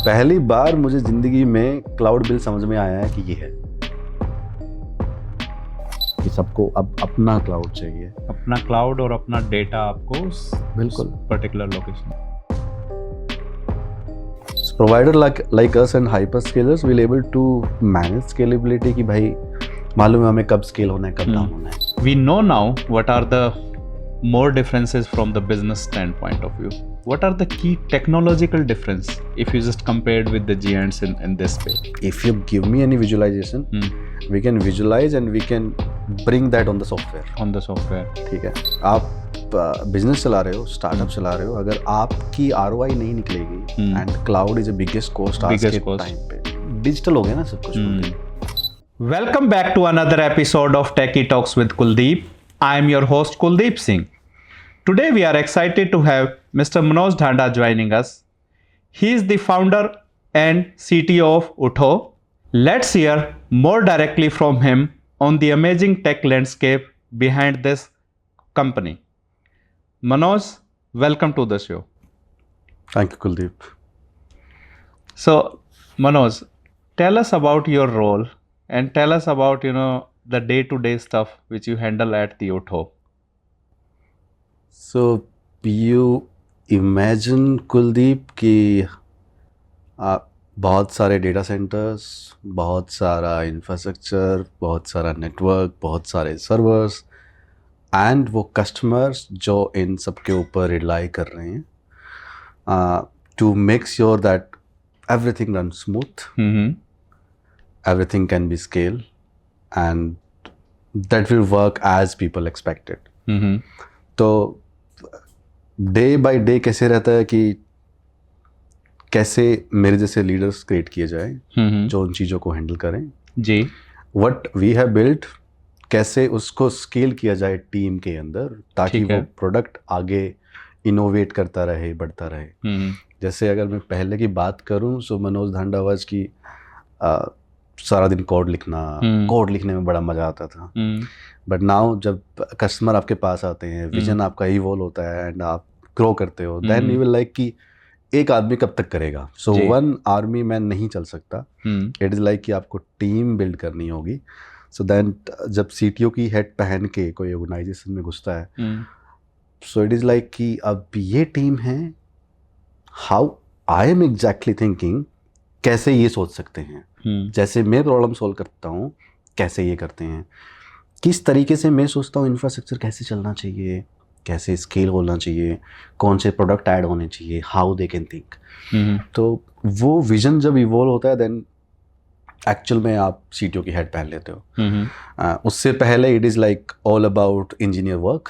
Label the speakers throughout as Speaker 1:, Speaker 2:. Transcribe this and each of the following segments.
Speaker 1: पहली बार मुझे जिंदगी में क्लाउड बिल समझ में आया है कि ये है कि सबको अब अपना क्लाउड चाहिए,
Speaker 2: अपना क्लाउड और अपना डेटा आपको उस
Speaker 1: बिल्कुल
Speaker 2: particular location.
Speaker 1: Provider like us and hyperscalers will able to manage scalability कि भाई मालूम है हमें कब स्केल होना है, कब डाउन होना है।
Speaker 2: We know now what are the more differences from the business standpoint of view. What are the key technological difference if you just compared with the giants in this space?
Speaker 1: If you give me any visualization, we can visualize and we can bring that on the software.
Speaker 2: On the software.
Speaker 1: ठीक है, आप business चला रहे हो, startup चला रहे हो, अगर आपकी ROI नहीं निकलेगी and cloud is a biggest cost आज के टाइम पे, डिजिटल हो गया ना सब कुछ।
Speaker 2: Welcome back to another episode of Techie Talks with Kuldeep. I am your host Kuldeep Singh. Today we are excited to have Mr. Manoj Dhanda joining us. He is the founder and CTO of Utho. Let's hear more directly from him on the amazing tech landscape behind this company. Manoj, welcome to the show.
Speaker 1: Thank you, Kuldeep.
Speaker 2: So, Manoj, tell us about your role and tell us about, the day-to-day stuff which you handle at the Utho.
Speaker 1: So you imagine, Kuldeep, कि बहुत सारे data centres, बहुत सारा infrastructure, बहुत सारा network, बहुत सारे servers and वो कस्टमर्स जो इन सब के ऊपर रिलाई कर रहे हैं to make sure that everything runs smooth, everything can be scaled, and that will work as people expected. तो डे बाय डे कैसे रहता है कि कैसे मेरे जैसे लीडर्स क्रिएट किए जाए जो उन चीज़ों को हैंडल करें
Speaker 2: जी।
Speaker 1: व्हाट वी हैव बिल्ट, कैसे उसको स्केल किया जाए टीम के अंदर ताकि वो प्रोडक्ट आगे इनोवेट करता रहे, बढ़ता रहे। जैसे अगर मैं पहले की बात करूं सो मनोज धांडा वाज की सारा दिन कोड लिखने में बड़ा मजा आता था। बट नाउ जब कस्टमर आपके पास आते हैं, विजन आपका इवॉल्व होता है एंड आप ग्रो करते हो, देन यू विल लाइक कि एक आदमी कब तक करेगा। सो वन आर्मी मैन नहीं चल सकता। इट इज़ लाइक कि आपको टीम बिल्ड करनी होगी। सो देन जब CTO की हेड पहन के कोई ऑर्गेनाइजेशन में घुसता है, सो इट इज़ लाइक कि अब ये टीम है, how I am exactly thinking, कैसे ये सोच सकते हैं, जैसे मैं प्रॉब्लम सॉल्व करता हूँ कैसे ये करते हैं, किस तरीके से मैं सोचता हूँ इंफ्रास्ट्रक्चर कैसे चलना चाहिए, कैसे स्केल होना चाहिए, कौन से प्रोडक्ट ऐड होने चाहिए, हाउ दे कैन थिंक। तो वो विजन जब इवॉल्व होता है देन एक्चुअल में आप CTO की हेड पहन लेते हो। उससे पहले it is like all about engineer work.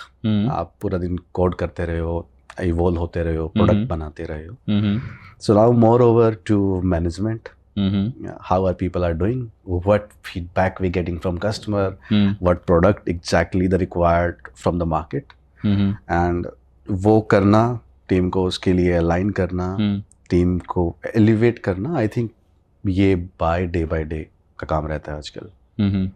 Speaker 1: आप पूरा दिन कोड करते रहे हो, इवॉल्व होते रहे हो, प्रोडक्ट बनाते रहे हो। So now moreover to management, how our people are doing, what feedback we getting from customer, what product exactly the required from the market, and वो करना, टीम को उसके लिए अलाइन करना, टीम को एलिवेट करना, आई थिंक ये by day का काम रहता है आजकल।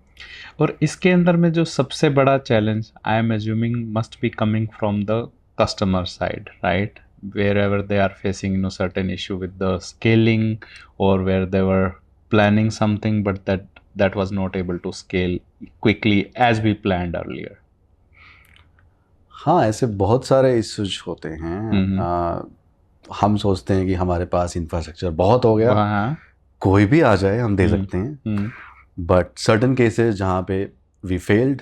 Speaker 2: और इसके अंदर में जो सबसे बड़ा challenge I am assuming must be coming from the customer side, right? Wherever they are facing certain issue with the scaling, or where they were planning something but that was not able to scale quickly as we planned earlier.
Speaker 1: हाँ, ऐसे बहुत सारे issues होते हैं। हम सोचते हैं कि हमारे पास इंफ्रास्ट्रक्चर बहुत हो गया, कोई भी आ जाए हम दे सकते हैं, बट सर्टन केसेस जहाँ पे वी फेल्ड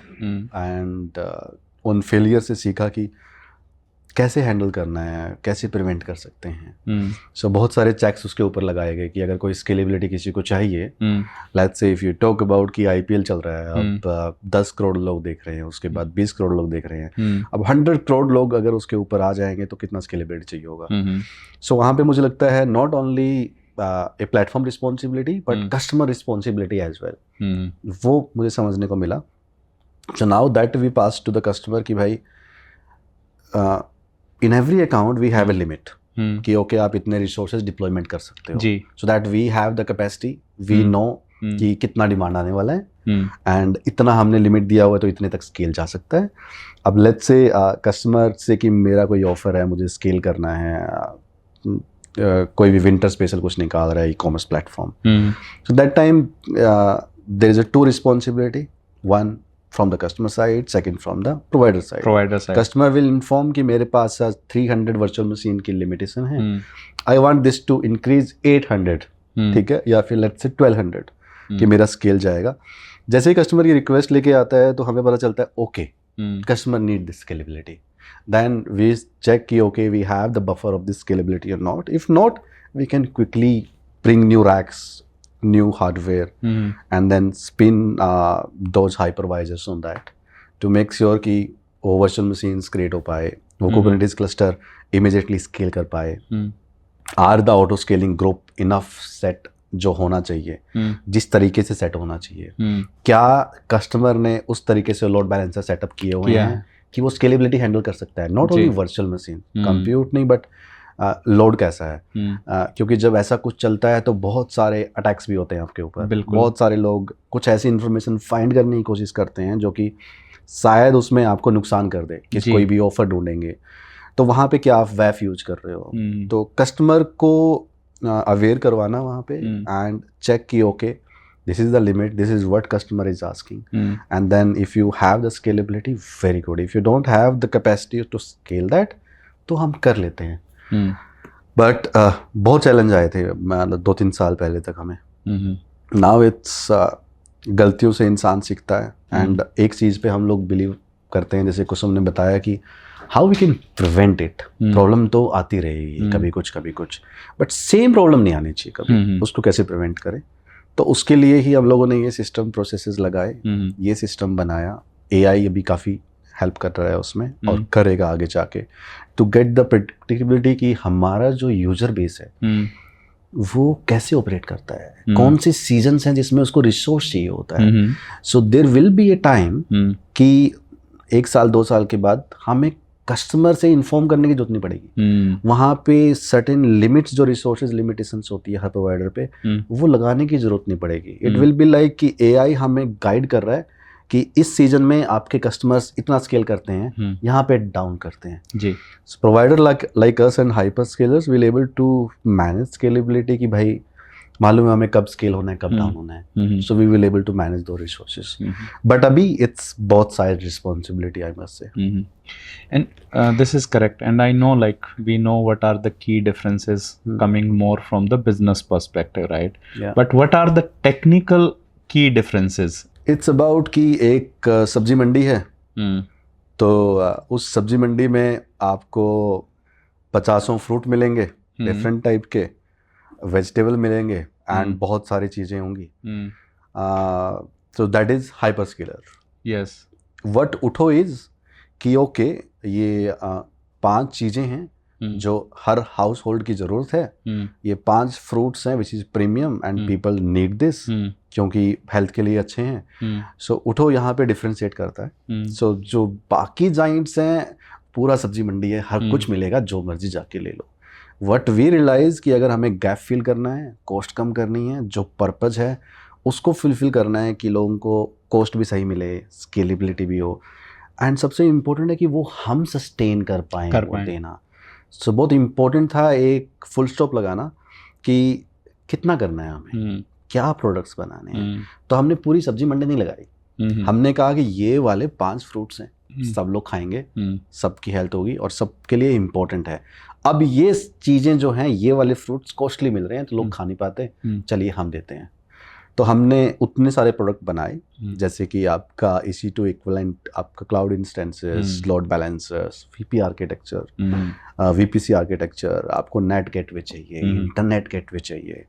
Speaker 1: एंड उन फेलियर से सीखा कि कैसे हैंडल करना है, कैसे प्रिवेंट कर सकते हैं। सो बहुत सारे चेक्स उसके ऊपर लगाए गए कि अगर कोई स्केलेबिलिटी किसी को चाहिए, let's say if you talk about कि IPL चल रहा है, अब 10 करोड़ लोग देख रहे हैं, उसके बाद 20 करोड़ लोग देख रहे हैं, अब 100 करोड़ लोग अगर उसके ऊपर आ जाएंगे तो कितना स्केलेबिलिटी चाहिए होगा। सो वहाँ पे मुझे लगता है not only a platform responsibility but customer responsibility as well, वो मुझे समझने को मिला। So now that we pass to the customer कि भाई in every account we have a limit कि ओके आप इतने रिसोर्सेज डिप्लॉयमेंट कर सकते हो, so that we have the capacity, we know कि कितना डिमांड आने वाला है एंड इतना हमने लिमिट दिया हुआ है तो इतने तक स्केल जा सकता है। अब लेट्स से कस्टमर से कि मेरा कोई ऑफर है, मुझे स्केल करना है, कोई भी विंटर स्पेशल कुछ निकाल रहा है e-commerce platform, so that time there is a two responsibility, one from the customer side, second from the provider side. Customer will inform कि मेरे पास 300 वर्चुअल मशीन की लिमिटेशन है, I want this to increase 800, ठीक है, या फिर let's say 1200 कि मेरा स्केल जाएगा. जैसे ही कस्टमर की रिक्वेस्ट लेके आता है तो हमें पता चलता है okay customer need this scalability, then we check ki okay we have the buffer of this scalability or not. If not, we can quickly bring new racks, new hardware, and then spin those hypervisors on that to make sure कि वो virtual machines create हो पाए, वो Kubernetes cluster immediately scale कर पाए. Are the auto scaling group enough set जो होना चाहिए, जिस तरीके से सेट होना चाहिए, क्या कस्टमर ने उस तरीके से लोड बैलेंसर सेटअप किए हुए हैं कि वो स्केलेबिलिटी हैंडल कर सकता है. Not only virtual machine, compute नहीं, बट लोड कैसा है, क्योंकि जब ऐसा कुछ चलता है तो बहुत सारे अटैक्स भी होते हैं आपके ऊपर. बहुत सारे लोग कुछ ऐसी इन्फॉर्मेशन फाइंड करने की कोशिश करते हैं जो कि शायद उसमें आपको नुकसान कर दे, कि कोई भी ऑफर ढूंढेंगे, तो वहाँ पे क्या आप वेफ यूज कर रहे हो. तो कस्टमर को अवेयर करवाना वहाँ पे, एंड चेक की okay this is the limit, this is what customer is asking, and then if you have the scalability, very good. If you don't have the capacity to scale that, तो हम कर लेते हैं. But बहुत challenge आए थे 2-3 साल पहले तक हमें. नाउ इट्स गलतियों से इंसान सीखता है, एंड एक चीज़ पे हम लोग बिलीव करते हैं, जैसे कुसुम ने बताया कि how we can prevent it. Problem तो आती रहेगी, कभी कुछ, बट सेम प्रॉब्लम नहीं आनी चाहिए कभी. उसको कैसे प्रिवेंट करें, तो उसके लिए ही हम लोगों ने ये सिस्टम प्रोसेसेस लगाए, ये सिस्टम बनाया. एआई अभी काफ़ी हेल्प कर रहा है उसमें, और करेगा आगे जाके, टू गेट द प्रेडिक्टेबिलिटी कि हमारा जो यूजर बेस है वो कैसे ऑपरेट करता है, कौन से सीजन्स हैं जिसमें उसको रिसोर्स चाहिए होता है. So there will be a time कि 1 साल 2 साल के बाद हमें कस्टमर से इन्फॉर्म करने की जरूरत नहीं पड़ेगी. वहाँ पे सर्टेन लिमिट्स, जो रिसोर्सेज लिमिटेशंस होती है हर प्रोवाइडर पे, वो लगाने की जरूरत नहीं पड़ेगी. इट विल बी लाइक कि एआई हमें गाइड कर रहा है कि इस सीजन में आपके कस्टमर्स इतना स्केल करते हैं, यहाँ पे डाउन करते हैं जी. Provider like us and hyperscalers will able to manage scalability कि भाई मालूम है हमें कब स्केल होना है, कब डाउन होना है. So we will able to manage दो रिसोर्सेज. बट अभी it's both side responsibility, I must say.
Speaker 2: And this is correct, and I know, like, we know what are the key differences coming more from the business perspective, right?
Speaker 1: Yeah.
Speaker 2: But what are the technical key differences?
Speaker 1: It's about कि एक सब्जी मंडी है, तो उस सब्जी मंडी में आपको 50 fruit मिलेंगे, डिफरेंट टाइप के वेजिटेबल मिलेंगे, एंड बहुत सारी चीज़ें होंगी. So that is hyper scalar.
Speaker 2: Yes.
Speaker 1: What उठो इज़ कि ओके ये 5 चीज़ें हैं जो हर हाउस होल्ड की ज़रूरत है. ये 5 फ्रूट्स हैं which is premium and people need this, क्योंकि हेल्थ के लिए अच्छे हैं. सो उठो यहाँ पे डिफ्रेंशिएट करता है. सो जो बाकी जाइंट्स हैं, पूरा सब्जी मंडी है, हर कुछ मिलेगा, जो मर्जी जाके ले लो. वट वी रियलाइज़ कि अगर हमें गैप फिल करना है, कॉस्ट कम करनी है, जो पर्पज़ है उसको फुलफिल करना है कि लोगों को कॉस्ट भी सही मिले, स्केलेबिलिटी भी हो, एंड सबसे इम्पोर्टेंट है कि वो हम सस्टेन कर पाएँ वो देना. सो बहुत इम्पोर्टेंट था एक फुल स्टॉप लगाना कि कितना करना है हमें, क्या प्रोडक्ट्स बनाने हैं. तो हमने पूरी सब्जी मंडी नहीं लगाई. हमने कहा कि ये वाले 5 फ्रूट्स हैं, सब लोग खाएंगे, सबकी हेल्थ होगी और सबके लिए इम्पोर्टेंट है. अब ये चीज़ें जो हैं, ये वाले फ्रूट्स कॉस्टली मिल रहे हैं तो लोग खा नहीं पाते, चलिए हम देते हैं. तो हमने उतने सारे प्रोडक्ट बनाए, जैसे कि आपका EC2 इक्विवेलेंट, आपका cloud instances, load balancers, VP architecture, VPC architecture, आपको नेट गेटवे चाहिए, इंटरनेट गेटवे चाहिए,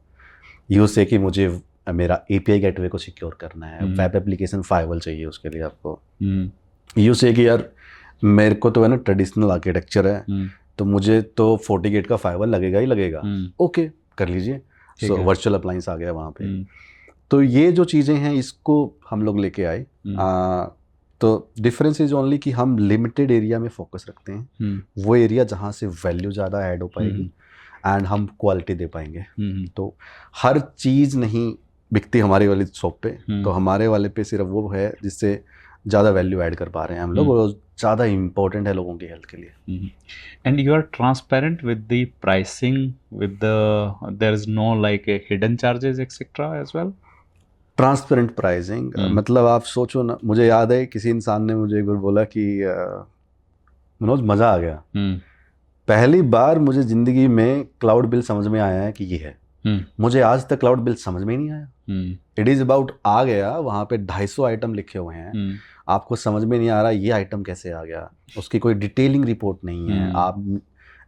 Speaker 1: यू से कि मुझे मेरा API गेटवे को सिक्योर करना है, वेब एप्लीकेशन फायरवॉल चाहिए उसके लिए आपको, यू से कि यार मेरे को तो है ना ट्रेडिशनल आर्किटेक्चर है, तो मुझे तो 40 गेट का फायरवॉल लगेगा ही लगेगा. ओके, कर लीजिए. सो वर्चुअल अप्लायंस आ गया वहाँ पे. तो ये जो चीज़ें हैं इसको हम लोग लेके आए. तो डिफरेंस इज ओनली कि हम लिमिटेड एरिया में फोकस रखते हैं, वो एरिया जहाँ से वैल्यू ज़्यादा ऐड हो पाएगी एंड हम क्वालिटी दे पाएंगे. तो हर चीज़ नहीं बिकती हमारे वाली शॉप पे, तो हमारे वाले पे सिर्फ वो है जिससे ज़्यादा वैल्यू ऐड कर पा रहे हैं हम लोग, और ज़्यादा इम्पोर्टेंट है लोगों की हेल्थ के लिए.
Speaker 2: And you are transparent with the pricing, with the there is no like hidden charges etcetera as well?
Speaker 1: Transparent pricing मतलब आप सोचो ना, मुझे याद है किसी इंसान ने मुझे एक बार बोला कि मनोज मज़ा आ गया, पहली बार मुझे ज़िंदगी में क्लाउड बिल समझ में आया है कि ये है. मुझे आज तक क्लाउड बिल समझ में ही नहीं आया. इट इज़ अबाउट आ गया, वहाँ पे 250 आइटम लिखे हुए हैं, आपको समझ में नहीं आ रहा ये आइटम कैसे आ गया, उसकी कोई डिटेलिंग रिपोर्ट नहीं है, आप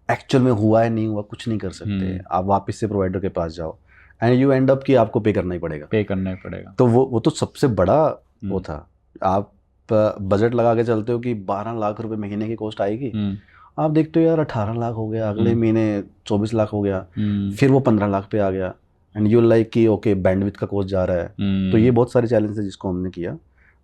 Speaker 1: एक्चुअल में हुआ है नहीं हुआ कुछ नहीं कर सकते, आप वापस से प्रोवाइडर के पास जाओ एंड यू एंड अप कि आपको पे करना ही पड़ेगा. तो वो तो सबसे बड़ा वो था. आप बजट लगा के चलते हो कि 12 लाख रुपए महीने की कॉस्ट आएगी, आप देखते हो यार 18 लाख हो गया, अगले महीने 24 लाख हो गया, फिर वो 15 लाख पे आ गया, एंड यू लाइक कि ओके बैंडविड्थ का कॉस्ट जा रहा है. तो ये बहुत सारे चैलेंज है जिसको हमने किया.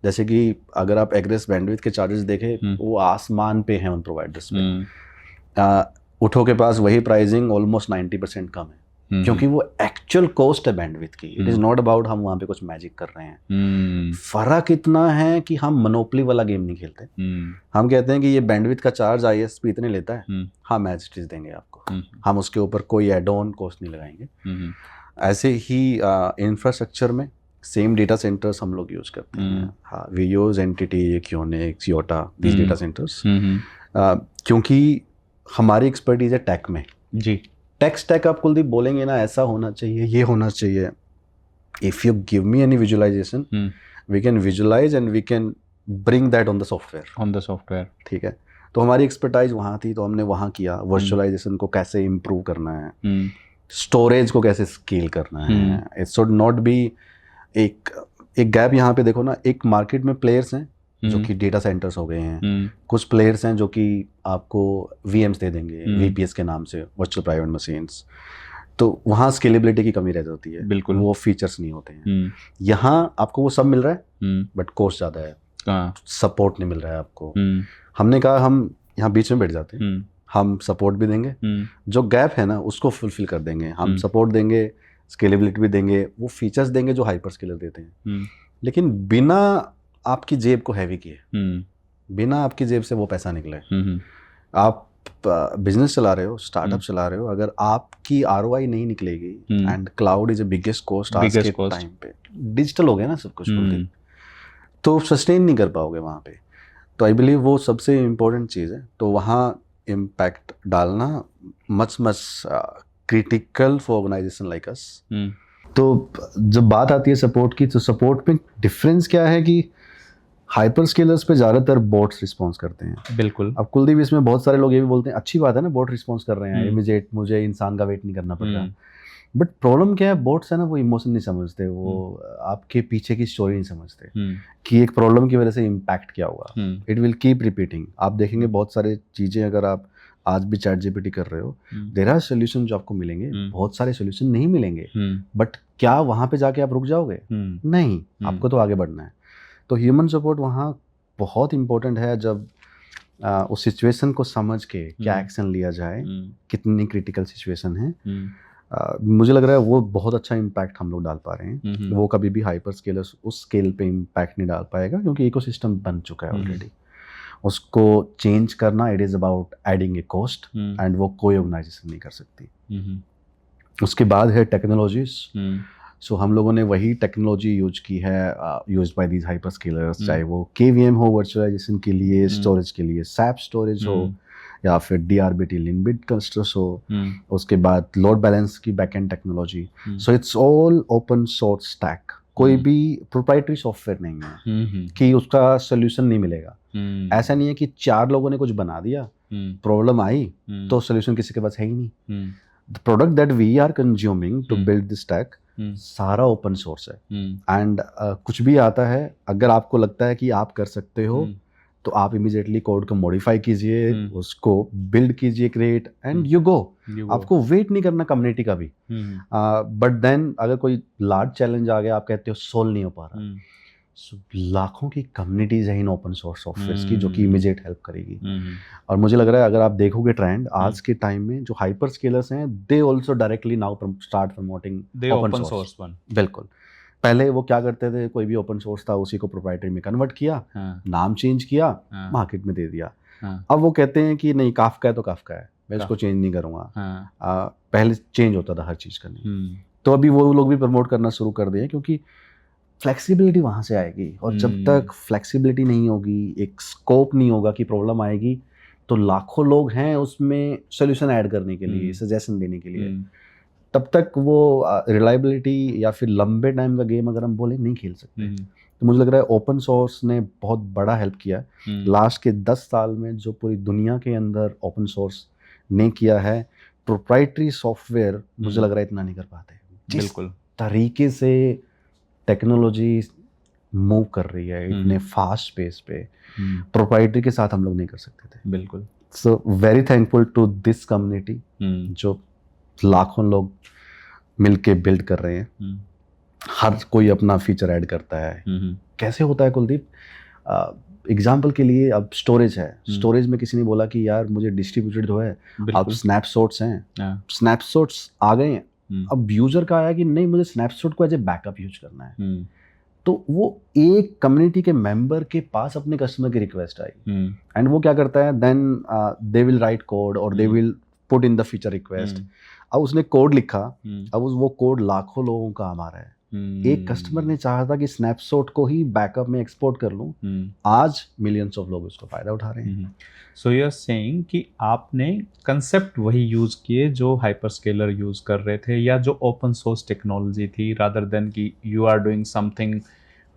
Speaker 1: जैसे कि अगर आप एग्रेस बैंडविड्थ के चार्जेस देखें वो आसमान पे हैं उन प्रोवाइडर्स पे. उठो के पास वही प्राइसिंग ऑलमोस्ट 90% कम है, क्योंकि वो एक्चुअल कॉस्ट है बैंडविड्थ की. इट इज़ नॉट अबाउट हम वहाँ पे कुछ मैजिक कर रहे हैं. फर्क इतना है कि हम मोनोपोली वाला गेम नहीं खेलते. हम कहते हैं कि ये बैंडविड्थ का चार्ज ISP इतने लेता है, हम एज इट इज देंगे आपको, हम उसके ऊपर कोई एड ऑन कॉस्ट नहीं लगाएंगे. ऐसे ही इंफ्रास्ट्रक्चर में सेम डेटा सेंटर्स हम लोग यूज़ करते हैं. हाँ, we use NTT, Qunix, Yotta, these data centers, क्योंकि हमारी एक्सपर्टीज है टेक में. जी, टेक स्टैक आप कुलदीप बोलेंगे ना, ऐसा होना चाहिए, ये होना चाहिए. If you give me any visualisation, we can visualise and we can bring that on the software. ठीक है, तो हमारी एक्सपर्टाइज वहाँ थी, तो हमने वहाँ किया. वर्चुअलाइजेशन को कैसे इम्प्रूव करना है, स्टोरेज को कैसे स्केल करना है. इट शुड नॉट बी एक गैप यहाँ पे देखो ना. एक मार्केट में प्लेयर्स हैं जो कि डेटा सेंटर्स हो गए हैं, कुछ प्लेयर्स हैं जो कि आपको VMs दे देंगे, VPS के नाम से, वर्चुअल प्राइवेट मशीन्स. तो वहाँ स्केलेबिलिटी की कमी रह जाती है, बिल्कुल वो फीचर्स नहीं होते हैं. यहाँ आपको वो सब मिल रहा है बट कॉस्ट ज़्यादा है, सपोर्ट नहीं मिल रहा है आपको. हमने कहा हम यहाँ बीच में बैठ जाते हैं, हम सपोर्ट भी देंगे, जो गैप है ना उसको फुलफिल कर देंगे. हम सपोर्ट देंगे, स्केलेबिलिटी भी देंगे, वो फीचर्स देंगे जो हाइपर स्केलर देते हैं, लेकिन बिना आपकी जेब को हैवी किए, बिना आपकी जेब से वो पैसा निकले. आप बिजनेस चला रहे हो, स्टार्टअप चला रहे हो, अगर आपकी ROI नहीं निकलेगी, and cloud is a biggest cost आज के टाइम पे, डिजिटल हो गया ना सब कुछ, तो सस्टेन नहीं कर पाओगे वहाँ पे. तो आई बिलीव वो सबसे इम्पोर्टेंट चीज़ है. तो वहाँ इम्पैक्ट डालना much critical for organisation like us. तो जब बात आती है सपोर्ट की, तो सपोर्ट में डिफरेंस क्या है कि हाइपर स्केलर्स पे ज़्यादातर बोट्स रिस्पॉन्स करते हैं. बिल्कुल. अब कुलदीप इसमें बहुत सारे लोग ये भी बोलते हैं अच्छी बात है ना, बोट रिस्पॉन्स कर रहे हैं, इमीडिएट, मुझे इंसान का वेट नहीं करना पड़ रहा. बट प्रॉब्लम क्या है, बोट्स है ना वो इमोशन नहीं समझते, वो आपके पीछे की स्टोरी नहीं समझते कि एक प्रॉब्लम की वजह से इम्पैक्ट क्या हुआ. It will keep repeating. आप देखेंगे बहुत सारी चीज़ें, अगर आप आज भी ChatGPT कर रहे हो, देयर आर सोल्यूशन जो आपको मिलेंगे, बहुत सारे सोल्यूशन नहीं मिलेंगे, बट क्या वहाँ पे जाके आप रुक जाओगे? नहीं, आपको तो आगे बढ़ना है. तो ह्यूमन सपोर्ट वहाँ बहुत इम्पोर्टेंट है. जब उस सिचुएशन को समझ के क्या एक्शन लिया जाए, कितनी क्रिटिकल सिचुएशन है, मुझे लग रहा है वो बहुत अच्छा इम्पैक्ट हम लोग डाल पा रहे हैं. वो कभी भी हाइपर स्केलर्स उस स्केल पे इम्पैक्ट नहीं डाल पाएगा, क्योंकि इकोसिस्टम बन चुका है ऑलरेडी. उसको चेंज करना, it is about adding A cost, and वो कोई ऑर्गेनाइजेशन नहीं कर सकती. उसके बाद है टेक्नोलॉजीज. सो हम लोगों ने वही टेक्नोलॉजी यूज की है, used by these hyper scalars, चाहे वो KVM हो वर्चुअलाइजेशन के लिए, स्टोरेज के लिए SAP स्टोरेज हो, या फिर DRBT लिनबिट क्लस्टर्स हो, उसके बाद लोड बैलेंस की backend technology. So it's all open source stack. कोई भी प्रोप्राइटरी सॉफ्टवेयर नहीं है कि उसका सोल्यूशन नहीं मिलेगा. ऐसा नहीं है कि 4 लोगों ने कुछ बना दिया, प्रॉब्लम आई तो सोल्यूशन किसी के पास है ही नहीं. The product that we are consuming to build this stack सारा ओपन सोर्स है. एंड कुछ भी आता है, अगर आपको लगता है कि आप कर सकते हो, तो आप इमीडिएटली कोड को मॉडिफाई कीजिए, उसको बिल्ड कीजिए, क्रिएट, एंड यू गो. आपको वेट नहीं करना कम्युनिटी का भी. बट देन अगर कोई लार्ज चैलेंज आ गया, आप कहते हो सोल्व नहीं हो पा रहा, लाखों की कम्युनिटीज है इन ओपन सोर्स सॉफ्टवेयर की जो कि इमीडिएट हेल्प करेगी. और मुझे लग रहा है अगर आप देखोगे ट्रेंड आज के टाइम में, जो हाइपर स्केलर्स हैं, they also directly now start promoting open source. बिल्कुल. पहले वो क्या करते थे, कोई भी ओपन सोर्स था उसी को प्रोप्राइटरी में कन्वर्ट किया, नाम चेंज किया, मार्केट में दे दिया। अब वो कहते हैं कि नहीं, काफका है तो काफका है, मैं इसको चेंज नहीं करूँगा। पहले चेंज होता था हर चीज़ करनी, तो अभी वो लोग भी प्रमोट करना शुरू कर दिए, क्योंकि फ्लेक्सिबिलिटी वहाँ से आएगी। और जब तक फ्लेक्सिबिलिटी नहीं होगी, एक स्कोप नहीं होगा कि प्रॉब्लम आएगी, तो लाखों लोग हैं उसमें सोल्यूशन ऐड करने के लिए, सजेशन देने के लिए, तब तक वो रिलायबिलिटी या फिर लंबे टाइम का गेम अगर हम बोले नहीं खेल सकते। तो मुझे लग रहा है ओपन सोर्स ने बहुत बड़ा हेल्प किया। लास्ट के 10 साल में जो पूरी दुनिया के अंदर ओपन सोर्स ने किया है, प्रोप्राइटरी सॉफ्टवेयर मुझे लग रहा है इतना नहीं कर पाते।
Speaker 2: बिल्कुल
Speaker 1: तरीके से टेक्नोलॉजी मूव कर रही है इतने फास्ट पेस पे, प्रोप्राइटरी के साथ हम लोग नहीं कर सकते थे।
Speaker 2: बिल्कुल।
Speaker 1: So very thankful to this community, जो लाखों लोग मिलके बिल्ड कर रहे हैं, हर कोई अपना फीचर ऐड करता है। कैसे होता है कुलदीप, एग्जाम्पल के लिए अब स्टोरेज है, स्टोरेज में किसी ने बोला कि यार मुझे डिस्ट्रीब्यूटेड जो है, अब स्नैपशॉट्स हैं, स्नैपशॉट्स आ गए हैं, अब यूजर का आया कि नहीं मुझे स्नैपशॉट को एज ए बैकअप यूज करना है। तो वो एक कम्युनिटी के मेंबर के पास अपने कस्टमर की रिक्वेस्ट आई, एंड वो क्या करता है, then they will write code और they will put in the feature request. अब उसने कोड लिखा, अब वो कोड लाखों लोगों का आ रहा है। एक कस्टमर ने चाहा था कि स्नैपशॉट को ही बैकअप में एक्सपोर्ट कर लूं, आज मिलियंस ऑफ लोग उसको फायदा उठा रहे हैं।
Speaker 2: सो यू आर सेइंग कि आपने कंसेप्ट वही यूज किए जो हाइपरस्केलर यूज कर रहे थे, या जो ओपन सोर्स टेक्नोलॉजी थी, रादर देन कि you are doing something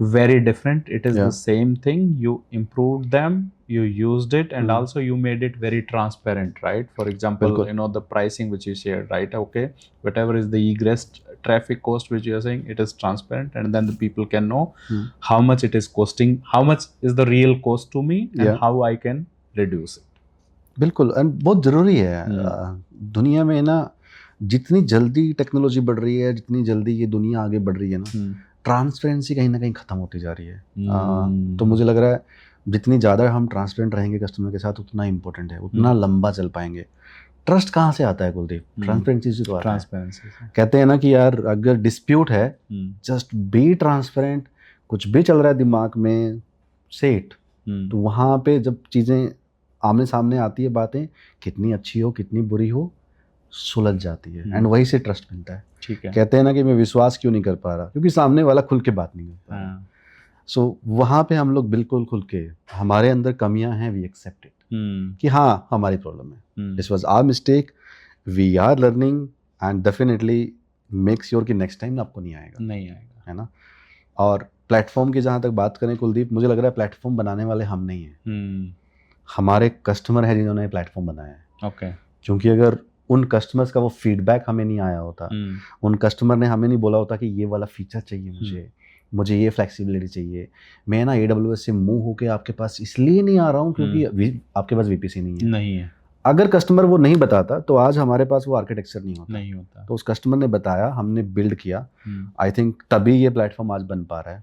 Speaker 2: very different. It is the same thing, you improved them, you used it, and also you made it very transparent, right? For example, you know, the pricing which you shared, right? Okay, whatever is the egress traffic cost which you are saying, it is transparent, and then the people can know how much it is costing, how much is the real cost to me, and how I can reduce it.
Speaker 1: बिल्कुल, and बहुत ज़रूरी है। दुनिया में ना जितनी जल्दी technology बढ़ रही है, जितनी जल्दी ये दुनिया आगे बढ़ रही है ना, ट्रांसपेरेंसी कहीं ना कहीं ख़त्म होती जा रही है। तो मुझे लग रहा है जितनी ज़्यादा हम ट्रांसपेरेंट रहेंगे कस्टमर के साथ, उतना इम्पोर्टेंट है, उतना लंबा चल पाएंगे। ट्रस्ट कहाँ से आता है कुलदीप? ट्रांसपेरेंसी से तो आता है। कहते हैं ना कि यार अगर डिस्प्यूट है, जस्ट बी ट्रांसपेरेंट, कुछ भी चल रहा है दिमाग में, से इट, तो वहाँ पे जब चीज़ें आमने सामने आती है, बातें कितनी अच्छी हो कितनी बुरी हो, सुलझ जाती है, एंड वहीं से ट्रस्ट मिलता है।
Speaker 2: ठीक है।
Speaker 1: कहते हैं ना कि मैं विश्वास क्यों नहीं कर पा रहा, क्योंकि सामने वाला खुल के बात नहीं कर पा रहा। सो वहाँ पे हम लोग बिल्कुल खुल के, हमारे अंदर कमियां हैं, वी एक्सेप्ट इट कि हाँ हमारी प्रॉब्लम है, this was our mistake, we are learning, and definitely make sure कि नेक्स्ट टाइम आपको नहीं आएगा, है ना। और प्लेटफॉर्म की जहाँ तक बात करें कुलदीप, मुझे लग रहा है प्लेटफॉर्म बनाने वाले हम नहीं हैं, हमारे कस्टमर है जिन्होंने प्लेटफॉर्म बनाया है।
Speaker 2: ओके।
Speaker 1: क्योंकि अगर उन कस्टमर्स का वो फीडबैक हमें नहीं आया होता, उन कस्टमर ने हमें नहीं बोला होता कि ये वाला फीचर चाहिए मुझे ये फ्लेक्सिबिलिटी चाहिए, मैं ना AWS से मूव होके आपके पास इसलिए नहीं आ रहा हूँ क्योंकि आपके पास VPC नहीं है। अगर कस्टमर वो नहीं बताता तो आज हमारे पास वो आर्किटेक्चर नहीं होता। तो उस कस्टमर ने बताया, हमने बिल्ड किया, आई थिंक तभी ये प्लेटफॉर्म आज बन पा रहा है।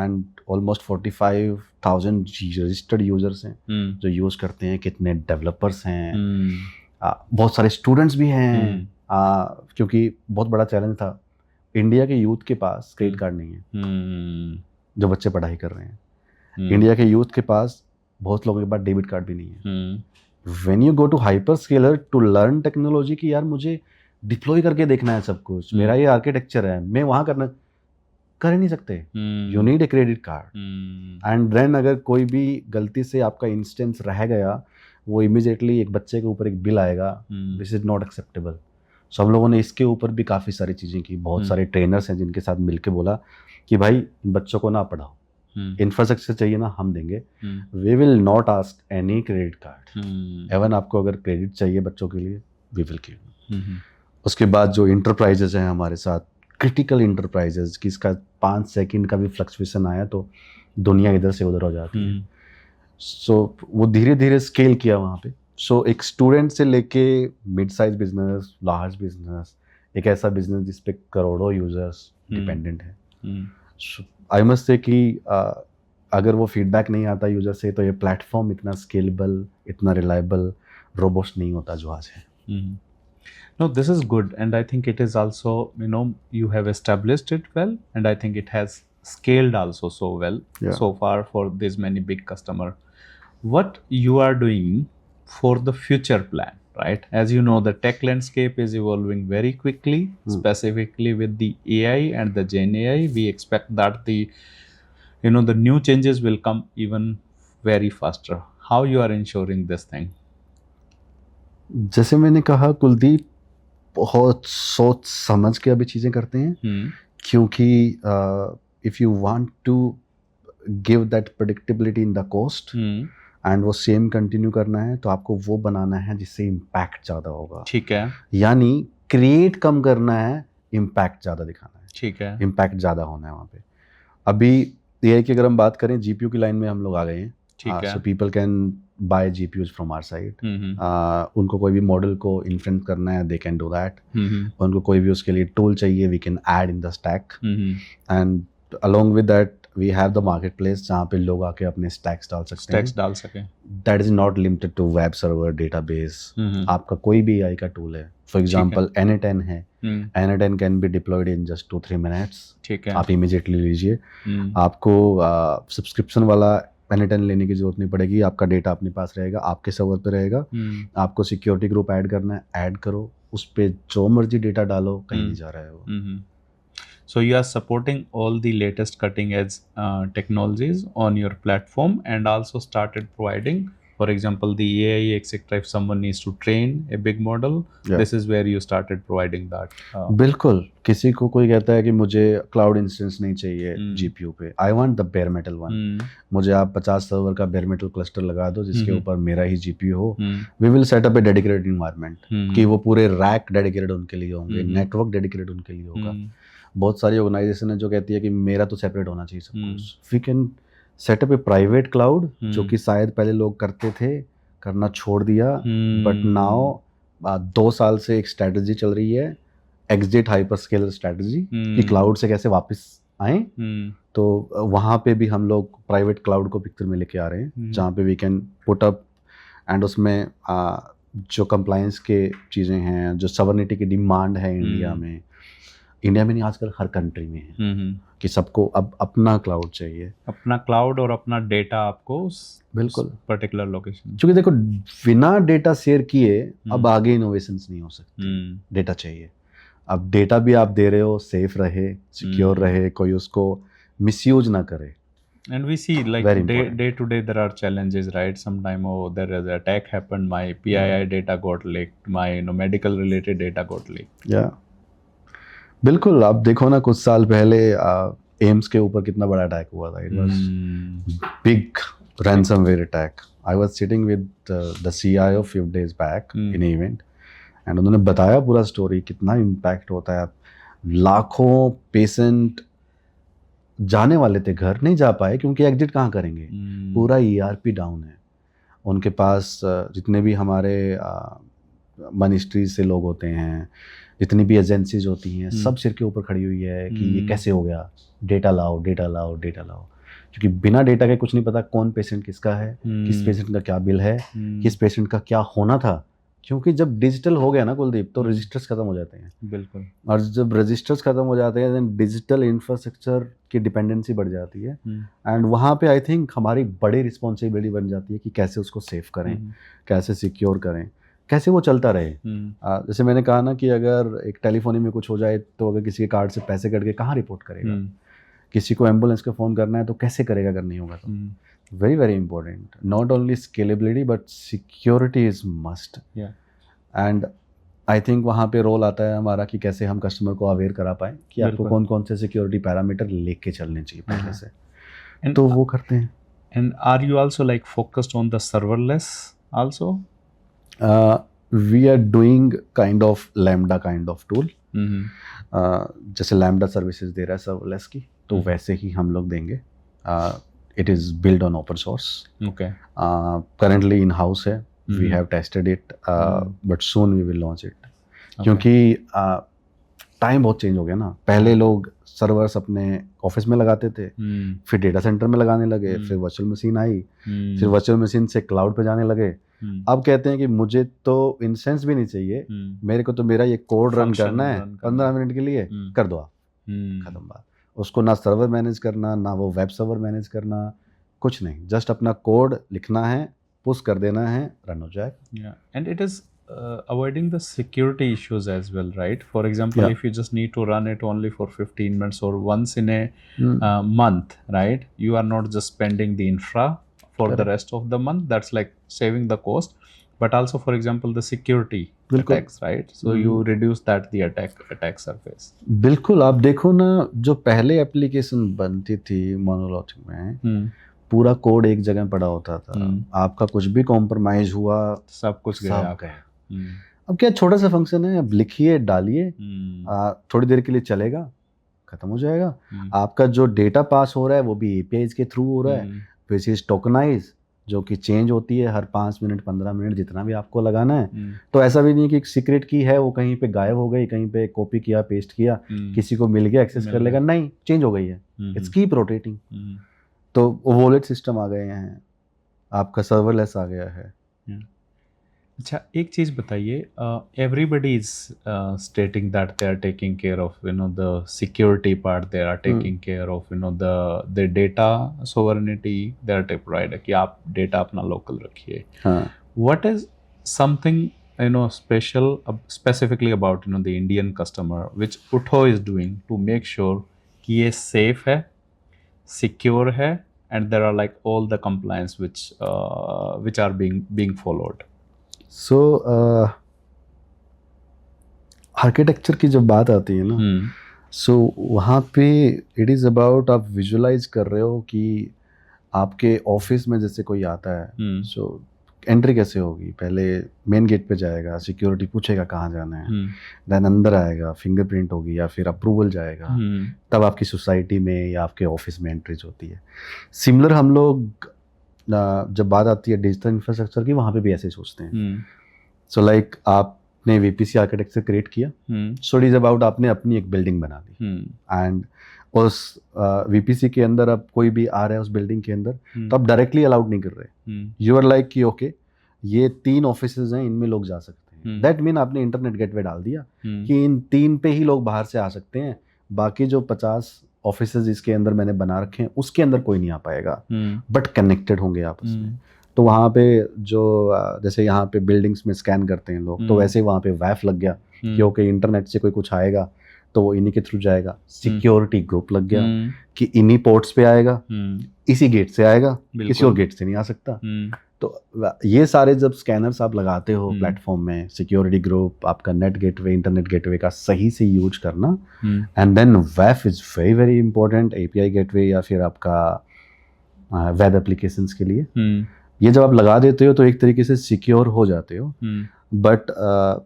Speaker 1: एंड ऑलमोस्ट 45,000 रजिस्टर्ड यूजर्स हैं जो यूज़ करते हैं, कितने डेवलपर्स हैं, बहुत सारे स्टूडेंट्स भी हैं, क्योंकि बहुत बड़ा चैलेंज था, इंडिया के यूथ के पास क्रेडिट कार्ड नहीं है जो बच्चे पढ़ाई कर रहे हैं। इंडिया के यूथ के पास, बहुत लोगों के पास डेबिट कार्ड भी नहीं है। When you go to hyperscaler to learn technology की यार मुझे डिप्लॉय करके देखना है सब कुछ, मेरा ये आर्किटेक्चर है, मैं वहाँ कर ही नहीं सकते, you need a credit card. And then अगर कोई भी गलती से आपका इंस्टेंस रह गया, वो इमीडिएटली एक बच्चे के ऊपर एक बिल आएगा, दिस इज़ नॉट एक्सेप्टेबल। सो हम लोगों ने इसके ऊपर भी काफ़ी सारी चीज़ें की, बहुत सारे ट्रेनर्स हैं जिनके साथ मिलके बोला कि भाई बच्चों को ना पढ़ाओ, इंफ्रास्ट्रक्चर चाहिए ना हम देंगे, we will not ask any credit card, even आपको अगर क्रेडिट चाहिए बच्चों के लिए, वी विल गिव। उसके बाद जो इंटरप्राइजेज हैं हमारे साथ, क्रिटिकल इंटरप्राइजेज, कि इसका 5 सेकंड का भी फ्लक्चुएशन आया तो दुनिया इधर से उधर हो जाती है। सो वो धीरे धीरे स्केल किया वहाँ पे। सो एक स्टूडेंट से लेके mid size business, large business, एक ऐसा बिजनेस जिस पे करोड़ों यूजर्स डिपेंडेंट हैं। आई मस्ट से कि अगर वो फीडबैक नहीं आता यूजर से, तो ये प्लेटफॉर्म इतना स्केलेबल, इतना रिलायबल, रोबस्ट नहीं होता जो आज है।
Speaker 2: No, this is good, and I think it is also, you have established it well, and I think it has scaled also so well so far for this many big customer. What you are doing for the future plan, right? As you know, the tech landscape is evolving very quickly, specifically with the AI and the Gen AI. We expect that the new changes will come even very faster. How you are ensuring this thing?
Speaker 1: जैसे मैंने कहा कुलदीप, बहुत सोच समझ के अभी चीज़ें करते हैं, क्योंकि if you want to give that predictability in the cost and वो सेम कंटिन्यू करना है, तो आपको वो बनाना है जिससे इम्पैक्ट ज़्यादा होगा.
Speaker 2: ठीक है.
Speaker 1: यानी क्रिएट कम करना है, इम्पैक्ट ज़्यादा दिखाना है.
Speaker 2: ठीक है.
Speaker 1: इम्पैक्ट ज़्यादा होना है वहाँ पे. अभी AI की अगर हम बात करें, GPU की लाइन में हम लोग आ गए हैं. So people can buy GPUs from our side. उनको कोई भी मॉडल को इन्फ्लुएंस करना है, दे कैन डू दैट. उनको कोई भी उसके लिए टूल चाहिए, we can add in the stack. And along with that we have the market place जहाँ पे लोग आके अपने स्टैक्स डाल सकते हैं. That is not limited to web server, database. आपका कोई भी AI का टूल है, फॉर एग्जाम्पल N10 है, N10 can be diploid in just 2-3 minutes.
Speaker 2: ठीक है.
Speaker 1: आप इमीडिएटली लीजिए. आपको सब्सक्रिप्शन वाला N10 लेने की जरूरत नहीं पड़ेगी. आपका डेटा अपने पास रहेगा, आपके सर्वर पे रहेगा. आपको सिक्योरिटी ग्रुप ऐड करना है, ऐड करो. उस पे जो मर्जी डेटा डालो, कहीं नहीं जा रहा है वो.
Speaker 2: So you are supporting all the latest cutting edge technologies on your platform, and also started providing, for example, the AI, etc. If someone needs to train a big model, this is where you started providing that.
Speaker 1: बिल्कुल. किसी को कोई कहता है कि मुझे cloud instance नहीं चाहिए GPU पे, I want the bare metal one. मुझे आप 50 सर्वर का बेयर मेटल क्लस्टर लगा दो जिसके ऊपर मेरा ही GPU हो. We will set up a dedicated environment, कि वो पूरे रैक डेडिकेटेड उनके लिए होंगे, नेटवर्क डेडिकेटेड उनके लिए होगा. बहुत सारी ऑर्गेनाइजेशन है जो कहती है कि मेरा तो सेपरेट होना चाहिए सब कुछ. We can set up a private cloud, जो कि शायद पहले लोग करते थे, करना छोड़ दिया. बट नाउ 2 साल से एक स्ट्रैटेजी चल रही है, एग्जिट हाइपरस्केलर स्ट्रैटेजी, कि क्लाउड से कैसे वापस आए. तो वहाँ पे भी हम लोग प्राइवेट क्लाउड को पिक्चर में लेके आ रहे हैं, जहाँ पे we can put up, and उसमें जो कंप्लायंस के चीज़ें हैं, जो सवर्निटी की डिमांड है इंडिया में नहीं, आजकल हर कंट्री में है, कि सबको अब अपना क्लाउड चाहिए,
Speaker 2: अपना क्लाउड और अपना डेटा आपको
Speaker 1: बिल्कुल
Speaker 2: पर्टिकुलर लोकेशन.
Speaker 1: क्योंकि देखो, बिना डेटा शेयर किए अब आगे इनोवेशंस नहीं हो सकती. डेटा चाहिए. अब डेटा भी आप दे रहे हो, सेफ रहे, सिक्योर रहे, कोई उसको मिसयूज ना करे.
Speaker 2: And we see like day to day there are challenges, right? Sometime there is an attack happened, my PII data got leaked, my medical related data got leaked.
Speaker 1: Yeah. बिल्कुल. आप देखो ना, कुछ साल पहले एम्स के ऊपर कितना बड़ा अटैक हुआ था. It was big ransomware attack. I was sitting with the CIO few days back in an event, and उन्होंने बताया पूरा स्टोरी, कितना इम्पैक्ट होता है. लाखों पेशेंट जाने वाले थे, घर नहीं जा पाए, क्योंकि एग्जिट कहाँ करेंगे. पूरा ERP डाउन है. उनके पास जितने भी हमारे मिनिस्ट्री से लोग होते हैं, जितनी भी एजेंसीज होती हैं, सब सिर के ऊपर खड़ी हुई है कि ये कैसे हो गया. डेटा लाओ, डेटा लाओ, डेटा लाओ. क्योंकि बिना डेटा के कुछ नहीं पता कौन पेशेंट किसका है, किस पेशेंट का क्या बिल है, किस पेशेंट का क्या होना था. क्योंकि जब डिजिटल हो गया ना कुलदीप, तो रजिस्टर्स खत्म हो जाते हैं.
Speaker 2: बिल्कुल.
Speaker 1: और जब रजिस्टर्स खत्म हो जाते हैं, देन डिजिटल इंफ्रास्ट्रक्चर की डिपेंडेंसी बढ़ जाती है. एंड वहाँ पे आई थिंक हमारी बड़ी रिस्पॉन्सिबिलिटी बन जाती है कि कैसे उसको सेफ करें, कैसे सिक्योर करें, कैसे वो चलता रहे. जैसे मैंने कहा ना कि अगर एक टेलीफोनी में कुछ हो जाए, तो अगर किसी के कार्ड से पैसे कट के कहाँ रिपोर्ट करेगा. किसी को एम्बुलेंस का फ़ोन करना है तो कैसे करेगा अगर नहीं होगा तो. Very very important. Not only scalability but security is must. And I think वहाँ पे रोल आता है हमारा कि कैसे हम कस्टमर को अवेयर करा पाएँ कि आपको कौन कौन से सिक्योरिटी पैरामीटर लेके चलने चाहिए पहले से. तो वो करते हैं.
Speaker 2: And are you also like focused on the serverless also?
Speaker 1: We are doing kind of Lambda kind of tool. जैसे Lambda सर्विसेज दे रहा है सर्वरलेस की, तो वैसे ही हम लोग देंगे. It is built on open source.
Speaker 2: Okay.
Speaker 1: Currently in house है. We have tested it, but soon we will launch it. क्योंकि टाइम बहुत चेंज हो गया ना. पहले लोग सर्वर्स अपने ऑफिस में लगाते थे, फिर डेटा सेंटर में लगाने लगे, फिर वर्चुअल मशीन आई, फिर वर्चुअल मशीन से क्लाउड पे जाने लगे, अब कहते हैं कि मुझे तो इंस्टेंस भी नहीं चाहिए, मेरे को तो मेरा ये कोड रन करना है 15 मिनट के लिए, कर दो आप, खत्म बात। उसको ना सर्वर मैनेज करना, ना वो वेब सर्वर मैनेज करना, कुछ नहीं, जस्ट अपना कोड लिखना है, पुश कर देना है, रन हो जाएगा।
Speaker 2: And it is avoiding the security issues as well, right? For example, if you just need to run it only for 15 minutes or once in a month, right? You are not just spending the infra for the rest of the month. That's like saving the cost, but also, for example, the security attacks, right? So you reduce the attack surface.
Speaker 1: बिल्कुल। आप देखो ना, जो पहले application बनती थी monolithic में, पूरा कोड एक जगह पड़ा होता था, आपका कुछ भी कॉम्प्रोमाइज हुआ,
Speaker 2: सब कुछ गया।
Speaker 1: अब क्या छोटा सा फंक्शन है, अब लिखिए, डालिए, थोड़ी देर के लिए चलेगा, खत्म हो जाएगा। आपका जो डेटा पास हो रहा है वो भी एपीआईज के थ्रू हो रहा है, विच इज टोकनाइज, जो कि चेंज होती है हर 5 मिनट 15 मिनट, जितना भी आपको लगाना है। तो ऐसा भी नहीं है कि एक सीक्रेट की है वो कहीं पे गायब हो गई, कहीं पे कॉपी किया, पेस्ट किया, किसी को मिल गया, एक्सेस कर लेगा, नहीं, चेंज हो गई है, इट्स कीप रोटेटिंग। तो वॉलेट सिस्टम आ गए हैं, आपका सर्वरलेस आ गया है।
Speaker 2: अच्छा, एक चीज़ बताइए, everybody is stating that they are taking care of the security part, they are taking care of the data sovereignty, they are take right कि आप डेटा अपना लोकल रखिए। What is something special specifically about the Indian customer which Utho is doing to make sure कि ये safe है, secure है, and there are like all the compliance which are being followed?
Speaker 1: So architecture की जब बात आती है ना, सो वहाँ पे इट इज़ अबाउट, आप विजुलाइज कर रहे हो कि आपके ऑफिस में जैसे कोई आता है, सो एंट्री कैसे होगी, पहले मेन गेट पे जाएगा, सिक्योरिटी पूछेगा कहाँ जाना है, देन अंदर आएगा, फिंगरप्रिंट होगी या फिर अप्रूवल जाएगा, तब आपकी सोसाइटी में या आपके ऑफिस में एंट्रीज होती है। सिमिलर हम लोग जब बात आती है डिजिटल इंफ्रास्ट्रक्चर की, वहाँ पे भी ऐसे सोचते हैं। सो लाइक आपने वीपीसी आर्किटेक्चर क्रिएट किया, सो इट इज़ अबाउट आपने अपनी एक बिल्डिंग बना ली, एंड उस वीपीसी के अंदर अब कोई भी आ रहा है उस बिल्डिंग के अंदर, तो आप डायरेक्टली अलाउड नहीं कर रहे, यू आर लाइक कि ओके ये 3 ऑफिसेज हैं, इनमें लोग जा सकते हैं, दैट मीन आपने इंटरनेट गेटवे डाल दिया कि इन 3 पे ही लोग बाहर से आ सकते हैं, बाकी जो 50 ऑफिसेज इसके अंदर मैंने बना रखे हैं उसके अंदर कोई नहीं आ पाएगा, बट कनेक्टेड होंगे आपस में। तो वहाँ पे जो जैसे यहाँ पे बिल्डिंग्स में स्कैन करते हैं लोग, तो वैसे वहाँ पे वैफ लग गया क्योंकि इंटरनेट से कोई कुछ आएगा तो वो इन्हीं के थ्रू जाएगा, सिक्योरिटी ग्रुप लग गया कि इन्हीं पोर्ट्स पे आएगा, इसी गेट से आएगा, किसी और गेट से नहीं आ सकता। तो ये सारे जब स्कैनर्स आप लगाते हो प्लेटफॉर्म में, सिक्योरिटी ग्रुप, आपका नेट गेटवे, इंटरनेट गेटवे का सही से यूज करना, एंड देन वेफ is very very important, API gateway या फिर आपका वेब एप्लीकेशंस के लिए, ये जब आप लगा देते हो तो एक तरीके से सिक्योर हो जाते हो। बट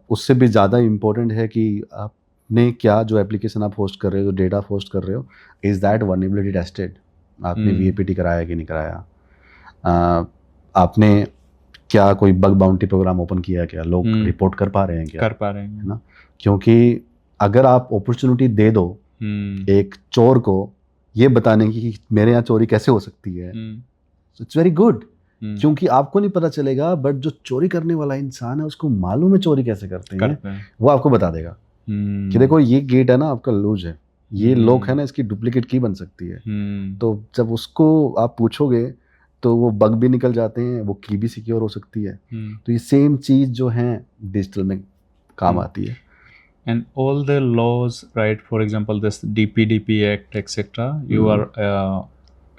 Speaker 1: उससे भी ज़्यादा इम्पोर्टेंट है कि आपने क्या, जो एप्लीकेशन आप होस्ट कर रहे हो, जो डेटा होस्ट कर रहे हो, इज़ दैट वल्नरेबिलिटी टेस्टेड, आपने वीएपीटी कराया कि नहीं कराया, आपने क्या कोई बग बाउंटी प्रोग्राम ओपन किया, क्या लोग रिपोर्ट कर पा रहे हैं, क्या
Speaker 2: कर पा रहे हैं,
Speaker 1: है ना? क्योंकि अगर आप अपॉर्चुनिटी दे दो एक चोर को ये बताने की कि मेरे यहाँ चोरी कैसे हो सकती है, इट्स वेरी गुड, क्योंकि आपको नहीं पता चलेगा, बट जो चोरी करने वाला इंसान है उसको मालूम है चोरी कैसे करते हैं, वो आपको बता देगा कि देखो ये गेट है ना आपका लूज है, ये लॉक है ना, इसकी डुप्लीकेट की बन सकती है। तो जब उसको आप पूछोगे तो वो बग भी निकल जाते हैं, वो की भी सिक्योर हो सकती है। तो ये सेम चीज़ जो है डिजिटल में काम आती है।
Speaker 2: And all the laws, right? For example, this DPDP Act, etc. You are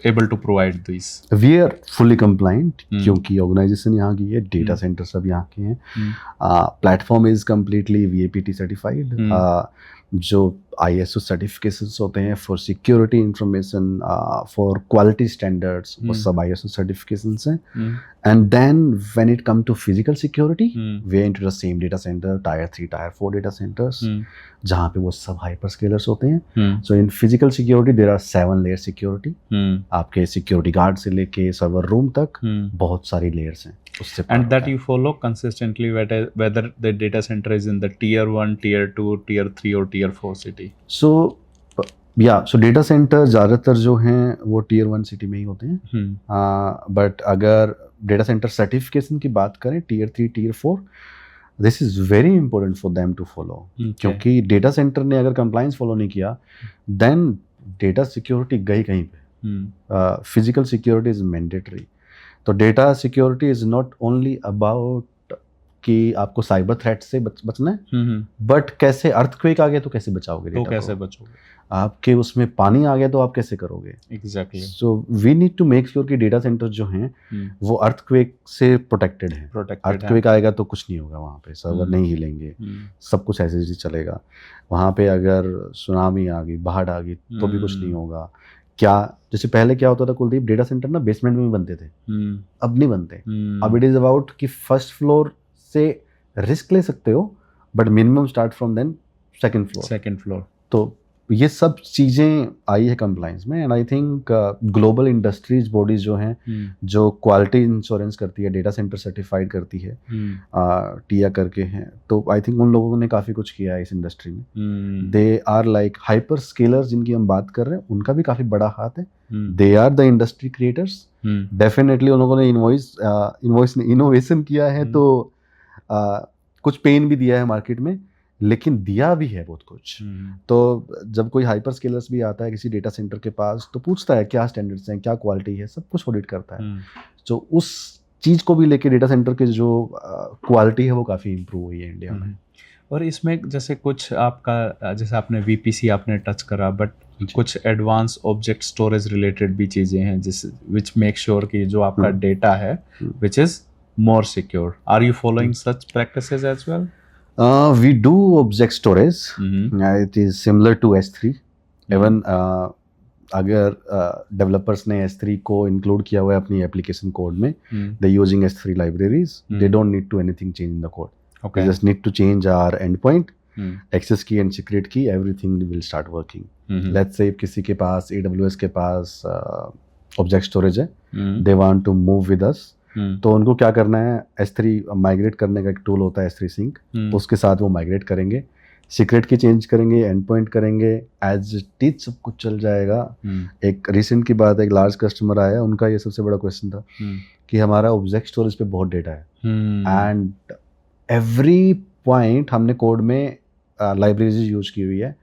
Speaker 2: able to provide these.
Speaker 1: We are fully compliant क्योंकि ऑर्गेनाइजेशन यहाँ की है, डेटा सेंटर सब यहाँ के हैं, platform is completely VAPT certified, जो ISO सर्टिफिकेशंस होते हैं for security information, for quality standards, वो सब ISO सर्टिफिकेशंस हैं। And then when it come to physical security, we are into the same data center, tier 3 tier 4 data centers, जहाँ पे वो सब हाइपर स्केलर्स होते हैं। So in physical security there are 7 layer security, आपके security guard से लेके server room तक बहुत सारी लेयर्स हैं।
Speaker 2: And that you follow consistently whether the data center is in the tier 1, tier 2, tier 3 or tier 4 city.
Speaker 1: So data centre ज़्यादातर जो हैं वो tier 1 सिटी में ही होते हैं, बट अगर डेटा सेंटर सर्टिफिकेशन की बात करें, Tier 3 Tier 4, this is very important for them to follow, क्योंकि डेटा सेंटर ने अगर कंप्लाइंस फॉलो नहीं किया देन डेटा सिक्योरिटी गई कहीं पे। Physical security is mandatory. तो data security is not only about कि आपको साइबर थ्रेट से बचना है, बट कैसे अर्थक्वेक आ गया तो कैसे बचाओगे,
Speaker 2: तो कैसे बचोगे,
Speaker 1: आपके उसमें पानी आ गया तो आप कैसे करोगे।
Speaker 2: Exactly.
Speaker 1: So we need to make sure कि डेटा सेंटर जो हैं वो अर्थक्वेक से प्रोटेक्टेड हैं। अर्थक्वेक आएगा तो कुछ नहीं होगा, वहाँ पे सर्वर नहीं हिलेंगे, सब कुछ ऐसे ही चलेगा। वहाँ पे अगर सुनामी आ गई, बाढ़ आ गई तो भी कुछ नहीं होगा। क्या जैसे पहले क्या होता था कुलदीप, डेटा सेंटर ना बेसमेंट में भी बनते थे, अब नहीं बनते। अब इट इज़ अबाउट कि फर्स्ट फ्लोर से रिस्क ले सकते हो, but minimum start from then second floor. तो ये सब चीज़ें आई है कंप्लाइंस में। And I think global industries bodies जो हैं, जो क्वालिटी इंश्योरेंस करती है, डेटा सेंटर सर्टिफाइड करती है, टिया करके हैं, तो आई थिंक उन लोगों ने काफ़ी कुछ किया है इस इंडस्ट्री में। They are like hyper scalers जिनकी हम बात कर रहे हैं, उनका भी काफ़ी बड़ा हाथ है। They are the industry creators. Definitely उन लोगों ने इनोवेशन किया है, तो कुछ पेन भी दिया है मार्केट में, लेकिन दिया भी है बहुत कुछ। तो जब कोई हाइपर स्केलर्स भी आता है किसी डेटा सेंटर के पास, तो पूछता है क्या स्टैंडर्ड्स हैं, क्या क्वालिटी है, सब कुछ ऑडिट करता है। तो उस चीज़ को भी लेके डेटा सेंटर की जो क्वालिटी है वो काफ़ी इम्प्रूव हुई है इंडिया में।
Speaker 2: और इसमें जैसे कुछ आपका, जैसे आपने VPC आपने टच करा, बट कुछ एडवांस ऑब्जेक्ट स्टोरेज रिलेटेड भी चीज़ें हैं जिस विच मेक श्योर कि जो आपका डेटा है which is more secure. Are you following such practices as well?
Speaker 1: We do object storage. It is similar to S3. Even अगर developers ने S3 को include किया हुआ है अपनी application code में, they using S3 libraries. They don't need to anything change in the code. Okay. They just need to change our endpoint, access key and secret key. Everything will start working. Let's say किसी के पास AWS के पास object storage है, they want to move with us. तो उनको क्या करना है, S3 migrate करने का एक टूल होता है S3 Sync, उसके साथ वो माइग्रेट करेंगे, सीक्रेट की चेंज करेंगे, एंड पॉइंट करेंगे, एज इट इज सब कुछ चल जाएगा। एक रिसेंट की बात है, एक लार्ज कस्टमर आया, उनका ये सबसे बड़ा क्वेश्चन था कि हमारा ऑब्जेक्ट स्टोरेज पे बहुत डेटा है, एंड एवरी पॉइंट हमने कोड में लाइब्रेरीज यूज की हुई है,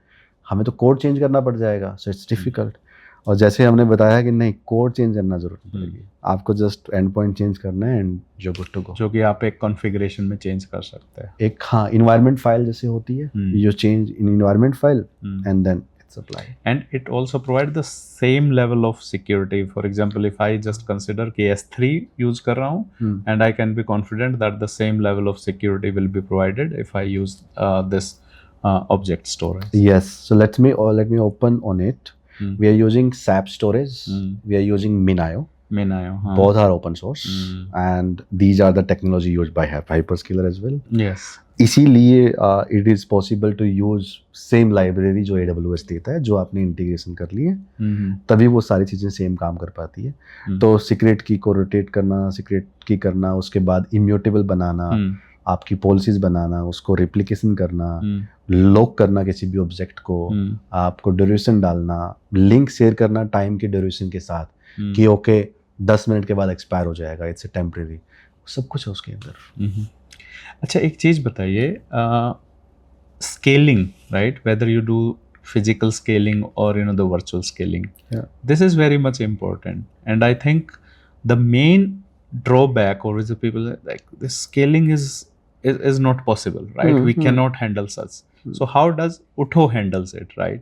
Speaker 1: हमें तो कोड चेंज करना पड़ जाएगा, सो इट्स डिफिकल्ट। और जैसे हमने बताया कि नहीं, कोड चेंज करना जरूरत नहीं पड़ेगी, आपको जस्ट एंड पॉइंट चेंज करना है एंड जो गुड टू गो,
Speaker 2: जो कि आप एक कॉन्फ़िगरेशन में चेंज कर सकते हैं।
Speaker 1: एक हाँ इन्वायरमेंट फाइल जैसे होती है, you change in environment file and then it's apply.
Speaker 2: And it also provide the same level of security. For example, if I just consider कि S3 यूज कर रहा हूँ, and I can be confident that the same level of security will be provided if I use this object storage.
Speaker 1: Yes, so let me open on it. We are using SAP storage. We are using Minayo. Both are open source, and these are the technology used by hyperscaler as well.
Speaker 2: Yes.
Speaker 1: इसीलिए it is possible to use same library जो AWS देता है, जो आपने integration कर ली है, तभी वो सारी चीज़ें सेम काम कर पाती है। तो सीक्रेट की को रोटेट करना, सीक्रेट की करना, उसके बाद इम्यूटेबल बनाना, आपकी पॉलिसीज बनाना, उसको रिप्लिकेशन करना, लॉक करना किसी भी ऑब्जेक्ट को, आपको ड्यूरेशन डालना, लिंक शेयर करना टाइम के ड्यूरेशन के साथ कि ओके 10 मिनट के बाद एक्सपायर हो जाएगा, इट्स टेम्परेरी, सब कुछ है उसके अंदर।
Speaker 2: अच्छा, एक चीज़ बताइए, scaling, right, whether you do physical scaling or the virtual scaling, this is very much important, and I think the main drawback or is the people like this scaling is not possible, right? We cannot handle such. So how does Utho handles it, right?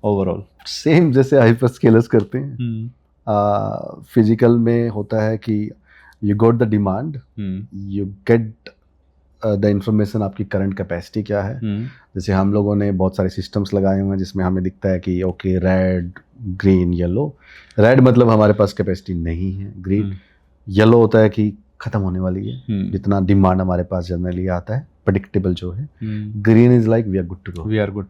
Speaker 2: Overall
Speaker 1: same जैसे hyperscalers करते हैं। Physical में होता है कि you got the demand, you get the information, आपकी current capacity क्या है। जैसे हम लोगों ने बहुत सारे सिस्टम्स लगाए हुए हैं जिसमें हमें दिखता है कि okay red, green, yellow. Red मतलब हमारे पास कैपेसिटी नहीं है, ग्रीन, येलो होता है कि ख़त्म होने वाली है, जितना डिमांड हमारे पास जनरली आता है, प्रेडिक्टेबल जो है। Green is like we are good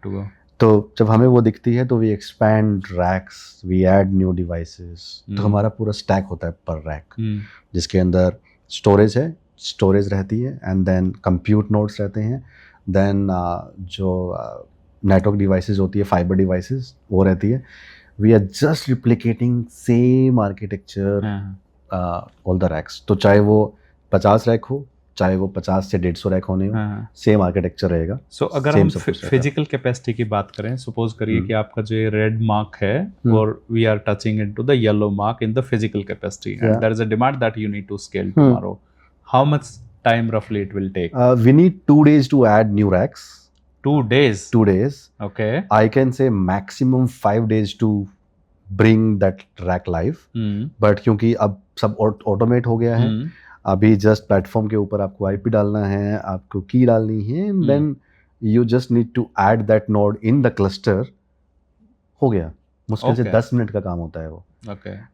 Speaker 1: to go. तो जब हमें वो दिखती है तो we expand racks, we add new devices, तो हमारा पूरा स्टैक होता है पर रैक, जिसके अंदर स्टोरेज रहती है, एंड देन कंप्यूट नोड्स रहते हैं, देन जो नेटवर्क डिवाइसेस होती है, फाइबर डिवाइसेस, वो रहती है। We are just replicating same architecture all the racks, तो चाहे वो 50 रैक हो, चाहे वो 50 से 150 रैक होने हो, सेम आर्किटेक्चर रहेगा।
Speaker 2: सो अगर हम फिजिकल कैपेसिटी की बात करें, सपोज करिए कि आपका जो रेड मार्क है और we are touching into the yellow mark in the physical capacity and there is a demand that you need to scale tomorrow, how much time roughly it will take?
Speaker 1: We need 2 days to add new racks.
Speaker 2: 2 days?
Speaker 1: 2 days.
Speaker 2: Okay.
Speaker 1: I can say maximum 5 days to bring that rack live. But क्योंकि अब सब automate हो गया है, अभी just platform के ऊपर आपको आईपी डालना है, आपको की डालनी है, and then you just need to add that node in the cluster, हो गया। मुश्किल से 10 मिनट का काम होता है वो।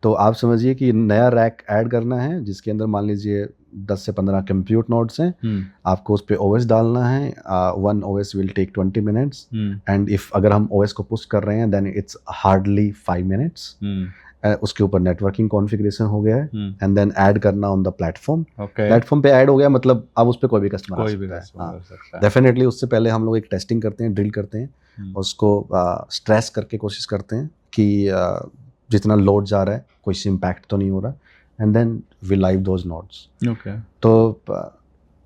Speaker 1: तो आप समझिए कि नया रैक ऐड करना है जिसके अंदर मान लीजिए 10 से 15 कंप्यूट नोड्स हैं, आपको उस पर ओएस डालना है। One OS will take 20 minutes and if अगर हम ओएस को पुश कर रहे हैं देन इट्स हार्डली 5 मिनट्स। उसके ऊपर नेटवर्किंग कॉन्फ़िगरेशन हो गया है एंड देन ऐड करना ऑन द प्लेटफॉर्म। प्लेटफॉर्म पे ऐड हो गया मतलब अब उस पर कोई भी कस्टमर आ सकता है। डेफिनेटली उससे पहले हम लोग एक टेस्टिंग करते हैं, ड्रिल करते हैं, उसको स्ट्रेस करके कोशिश करते हैं कि जितना लोड जा रहा है कोई सी इम्पैक्ट तो नहीं हो रहा, and then we live those nodes. तो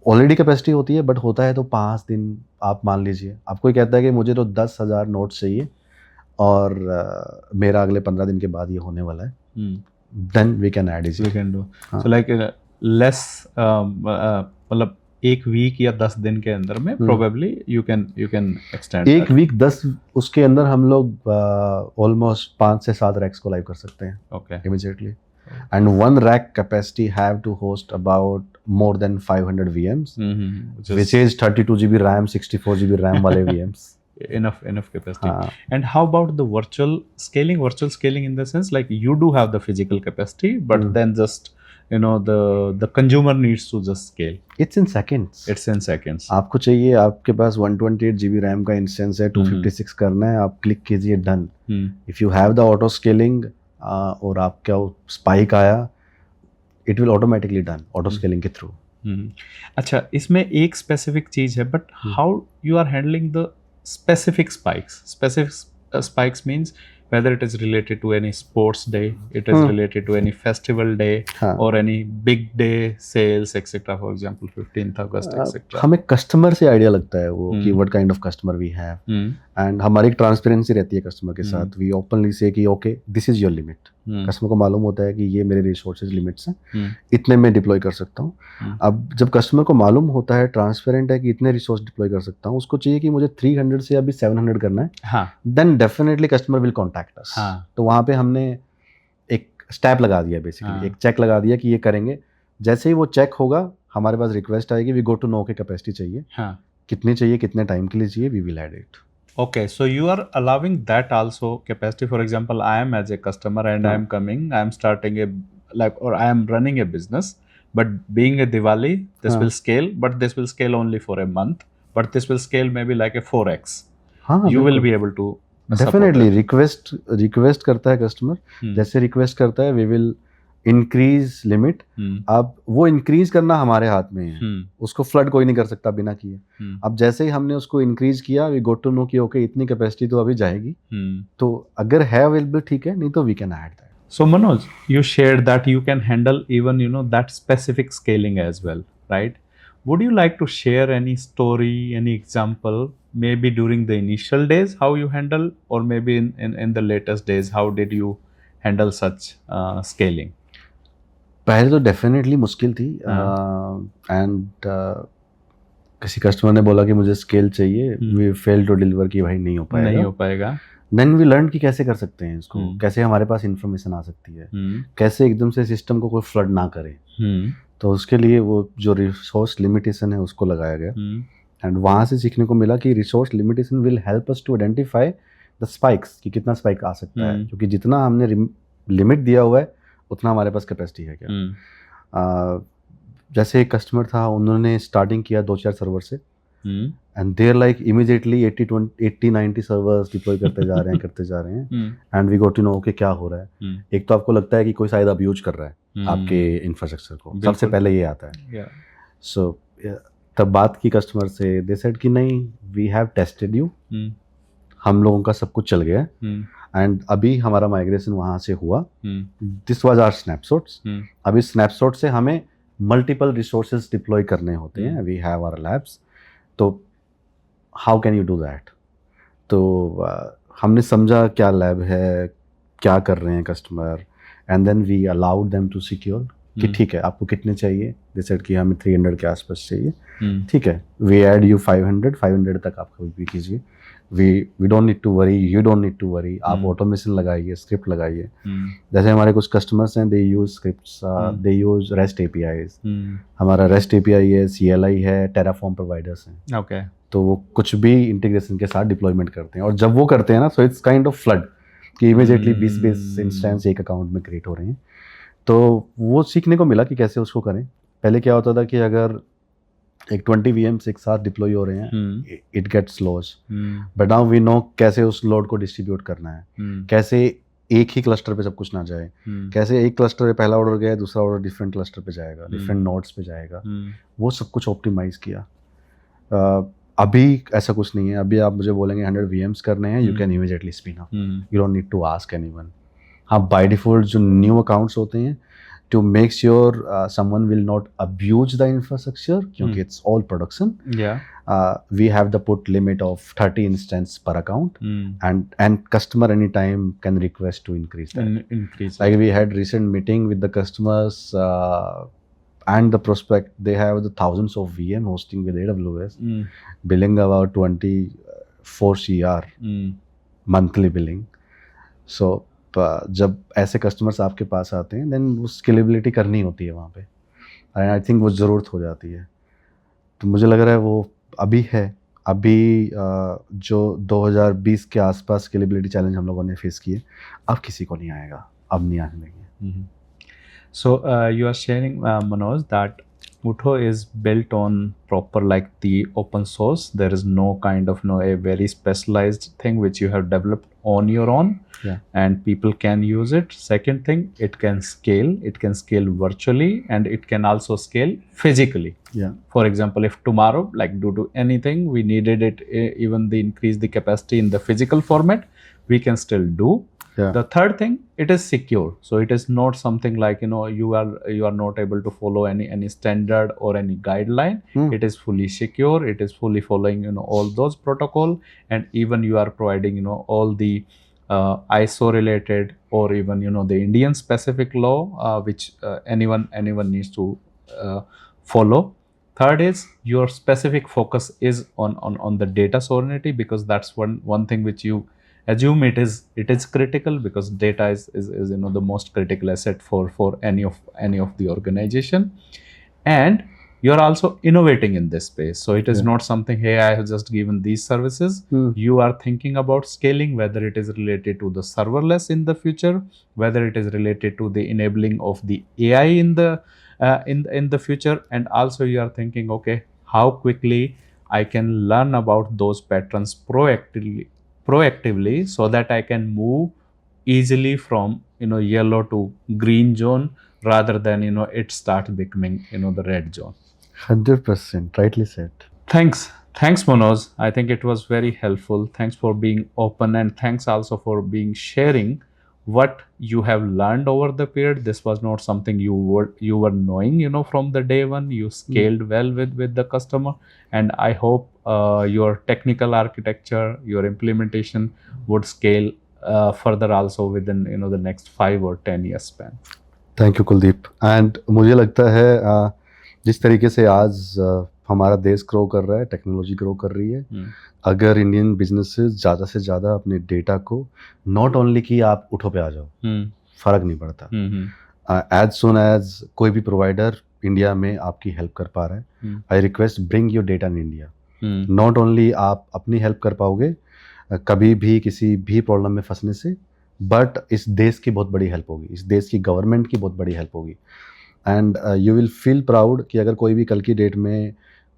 Speaker 1: ऑलरेडी कैपेसिटी होती है, बट होता है तो 5 दिन आप मान लीजिए, आप कोई कहता है कि मुझे तो 10,000 नोट्स चाहिए और मेरा अगले 15 दिन के बाद ये होने वाला है, then we can add it, we can do.
Speaker 2: So like less मतलब 1 वीक या 10 दिन के अंदर में probably you can extend.
Speaker 1: 1 week 10 उसके अंदर हम लोग ऑलमोस्ट 5 से 7 रैक्स को लाइव कर सकते हैं।
Speaker 2: Okay,
Speaker 1: immediately. And one rack capacity have to host about more than 500 VMs, which is 32 GB RAM, 64 GB RAM वाले VMs.
Speaker 2: enough capacity. And how about the virtual scaling? Virtual scaling in the sense like you do have the physical capacity, but then just the consumer needs to just scale.
Speaker 1: It's in seconds.
Speaker 2: It's in seconds.
Speaker 1: आपको चाहिए, आपके पास 128 GB RAM का instance है, 256 करना है, आप click कीजिए done. If you have the auto scaling और आपका स्पाइक आया, it will automatically done auto scaling के थ्रू।
Speaker 2: अच्छा, इसमें एक स्पेसिफिक चीज है, but how you are handling the specific spikes means whether it is related to any sports day, it is related to any festival day or any big day sales etc, for example 15th August etc.
Speaker 1: हमें customer से idea लगता है वो कि what kind of customer we have, and हमारी transparency रहती है customer के साथ। we openly say कि okay this is your limit। Customer को मालूम होता है कि ये मेरे रिसोर्सेज लिमिट्स हैं, इतने में डिप्लॉय कर सकता हूँ। अब जब कस्टमर को मालूम होता है, ट्रांसपेरेंट है कि इतने रिसोर्स डिप्लॉय कर सकता हूँ, उसको चाहिए कि मुझे 300 से अभी 700 करना है, देन definitely customer will contact us. तो वहाँ पे हमने एक स्टैप लगा दिया, बेसिकली एक चेक लगा दिया कि ये करेंगे। जैसे ही वो चेक होगा हमारे पास रिक्वेस्ट आएगी, वी गो टू नो के कैपेसिटी चाहिए, कितनी चाहिए, कितने टाइम के लिए चाहिए, we will add it.
Speaker 2: Okay, so you are allowing that also capacity. For example, I am as a customer and I am coming, I am starting or I am running a business, but being a Diwali, this will scale, but this will scale only for a month, but this will scale maybe like a 4x. You will be able to
Speaker 1: definitely request करता है customer, जैसे request करता है we will increase limit. अब वो increase करना हमारे हाथ में है, उसको फ्लड कोई नहीं कर सकता बिना किए। अब जैसे ही हमने उसको इंक्रीज किया, वी गोट टू नो कि ओके इतनी कैपेसिटी तो अभी जाएगी, तो अगर है अवेलेबल ठीक है, नहीं तो we can add that.
Speaker 2: So Manoj, you shared that you can handle even that specific scaling as well, right? Would you like to share any story, any example, maybe during the initial days how you handle, or maybe in the latest days how did you handle such scaling?
Speaker 1: पहले तो definitely मुश्किल थी, and किसी customer ने बोला कि मुझे scale चाहिए, वी फेल टू डिलीवर कि भाई नहीं हो पाएगा। देन वी लर्न कि कैसे कर सकते हैं इसको, कैसे हमारे पास इंफॉर्मेशन आ सकती है, कैसे एकदम से सिस्टम को कोई फ्लड ना करे। तो उसके लिए वो जो रिसोर्स लिमिटेशन है उसको लगाया गया, एंड वहाँ से सीखने को मिला कि resource limitation will help us to identify the spikes, कि कितना स्पाइक आ सकता है, क्योंकि जितना हमने लिमिट दिया हुआ है उतना हमारे पास कैपेसिटी है क्या। जैसे एक कस्टमर था, उन्होंने स्टार्टिंग किया 2-4 सर्वर से, and there like immediately 80-90 servers deploy करते जा रहे हैं, and we got to know कि क्या हो रहा है। एक तो आपको लगता है कि कोई शायद अब्यूज कर रहा है आपके इंफ्रास्ट्रक्चर को, सबसे पहले ये आता है। सो तब बात की कस्टमर से, दे सेड कि नहीं, वी हैव टेस्टेड यू, हम लोगों का सब कुछ चल गया, एंड अभी हमारा माइग्रेशन वहाँ से हुआ. This was our snapshots. अभी स्नैपशॉट से हमें मल्टीपल रिसोर्सेज डिप्लॉय करने होते हैं. We have our labs. तो how can you do that? तो हमने समझा क्या लैब है, क्या कर रहे हैं customer, and then we allowed them to secure कि ठीक है आपको कितने चाहिए. दे सेड कि हमें 300 के आसपास चाहिए. ठीक है, वी ऐड यू 500 तक आप कभी भी कीजिए. We don't need to worry, you don't need to worry. आप ऑटोमेशन लगाइए, स्क्रिप्ट लगाइए. जैसे हमारे कुछ कस्टमर्स हैं, they use scripts, they use rest APIs. हमारा रेस्ट एपीआई है, CLI है, टेराफॉर्म प्रोवाइडर्स हैं.
Speaker 2: ओके.
Speaker 1: तो वो कुछ भी इंटीग्रेशन के साथ डिप्लॉयमेंट करते हैं. और जब वो करते हैं ना, so it's kind of flood कि इमीडिएटली 20 इंस्टेंस एक अकाउंट में क्रिएट हो रहे हैं. तो वो सीखने को मिला कि कैसे उसको करें. पहले क्या होता था कि अगर एक 20 VMs एक साथ डिप्लॉय हो रहे हैं, it gets loss. But now we know कैसे उस लोड को डिस्ट्रीब्यूट करना है, कैसे एक ही क्लस्टर पे सब कुछ ना जाए, कैसे एक क्लस्टर पे पहला ऑर्डर गया, दूसरा ऑर्डर डिफरेंट क्लस्टर पे जाएगा, डिफरेंट नोड्स पे जाएगा. वो सब कुछ ऑप्टिमाइज किया. अभी ऐसा कुछ नहीं है. अभी आप मुझे बोलेंगे 100 VMs करने हैं, you can immediately spin up. You don't need to ask anyone. हाँ, बाय डिफॉल्ट जो न्यू अकाउंट्स होते हैं, to make sure someone will not abuse the infrastructure, क्योंकि it's all production. We have the put limit of 30 instance per account, and customer anytime can request to increase that. Like we had recent meeting with the customers and the prospect. They have the thousands of VM hosting with AWS, billing about 24 CR monthly billing. So जब ऐसे customers आपके पास आते हैं, then वो scalability करनी होती है वहाँ पे. आई थिंक वो ज़रूरत हो जाती है. तो मुझे लग रहा है वो अभी है. अभी जो 2020 के आसपास स्केलेबिलिटी चैलेंज हम लोगों ने फेस किए, अब किसी को नहीं आएगा, अब नहीं आने लगे.
Speaker 2: So you are sharing, Manoj, that Utho is built on proper like the open source. There is no kind of a very specialized thing which you have developed on your own, and people can use it. Second thing, it can scale. It can scale virtually, and it can also scale physically. For example, if tomorrow, like due to anything, we needed it, even the increase the capacity in the physical format, we can still do. The third thing, it is secure. So it is not something like you are not able to follow any standard or any guideline. It is fully secure. It is fully following all those protocol, and even you are providing all the ISO related or even the Indian specific law which anyone needs to follow. Third is your specific focus is on the data sovereignty, because that's one thing which you assume it is critical, because data is the most critical asset for any of the organization. And you are also innovating in this space, so it is not something, hey, I have just given these services. You are thinking about scaling, whether it is related to the serverless in the future, whether it is related to the enabling of the AI in the future, and also you are thinking, okay, how quickly I can learn about those patterns proactively so that I can move easily from yellow to green zone, rather than it starts becoming the red zone.
Speaker 1: 100% rightly said.
Speaker 2: Thanks Manoj. I think it was very helpful. Thanks for being open, and thanks also for being sharing what you have learned over the period. This was not something you were knowing from the day one. You scaled well with the customer, and I hope your technical architecture, your implementation would scale further also within the next 5 or 10 years span.
Speaker 1: Thank you Kuldeep. And मुझे लगता है जिस तरीके से आज हमारा देश grow कर रहा है, टेक्नोलॉजी ग्रो कर रही है, अगर इंडियन बिजनेसेस ज़्यादा से ज़्यादा अपने डेटा को, नॉट ओनली कि आप उठो पे आ जाओ, फ़र्क नहीं पड़ता, एज सुन एज कोई भी प्रोवाइडर इंडिया में आपकी हेल्प कर पा रहा है, I request bring your data in India. Not only आप अपनी हेल्प कर पाओगे कभी भी किसी भी प्रॉब्लम में फंसने से, बट इस देश की बहुत बड़ी हेल्प होगी, इस देश की गवर्नमेंट की बहुत बड़ी हेल्प होगी. And you will feel proud कि अगर कोई भी कल की डेट में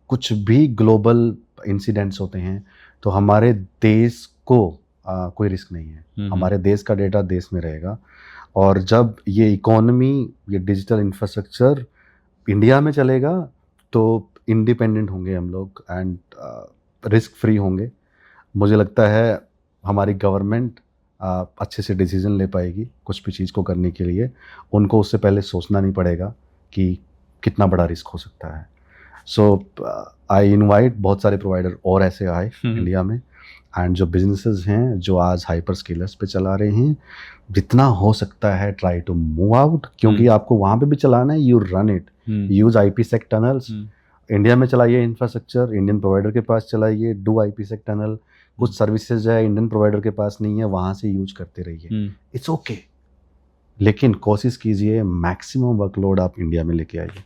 Speaker 1: कुछ भी ग्लोबल इंसिडेंट्स होते हैं तो हमारे देश को कोई रिस्क नहीं है. हमारे देश का डेटा देश में रहेगा. और जब ये इकोनॉमी, ये डिजिटल इंफ्रास्ट्रक्चर इंडिया में चलेगा तो इंडिपेंडेंट होंगे हम लोग, एंड रिस्क फ्री होंगे. मुझे लगता है हमारी गवर्नमेंट अच्छे से डिसीजन ले पाएगी कुछ भी चीज़ को करने के लिए। उनको उससे पहले सोचना नहीं पड़ेगा कि कितना बड़ा रिस्क हो सकता है। सो आई इनवाइट बहुत सारे प्रोवाइडर और ऐसे आए इंडिया में, एंड जो बिजनेसेस हैं जो आज हाइपर स्केलर्स पे चला रहे हैं, जितना हो सकता है ट्राई टू मूव आउट, क्योंकि आपको वहाँ पे भी चलाना है। You run it, use IPsec tunnels, India में चलाइए इंफ्रास्ट्रक्चर, इंडियन प्रोवाइडर के पास चलाइए, डू IPsec टनल। कुछ सर्विसेज है इंडियन प्रोवाइडर के पास नहीं है, वहाँ से यूज करते रहिए, इट्स ओके। लेकिन कोशिश कीजिए मैक्सिमम वर्कलोड आप इंडिया में लेके आइए।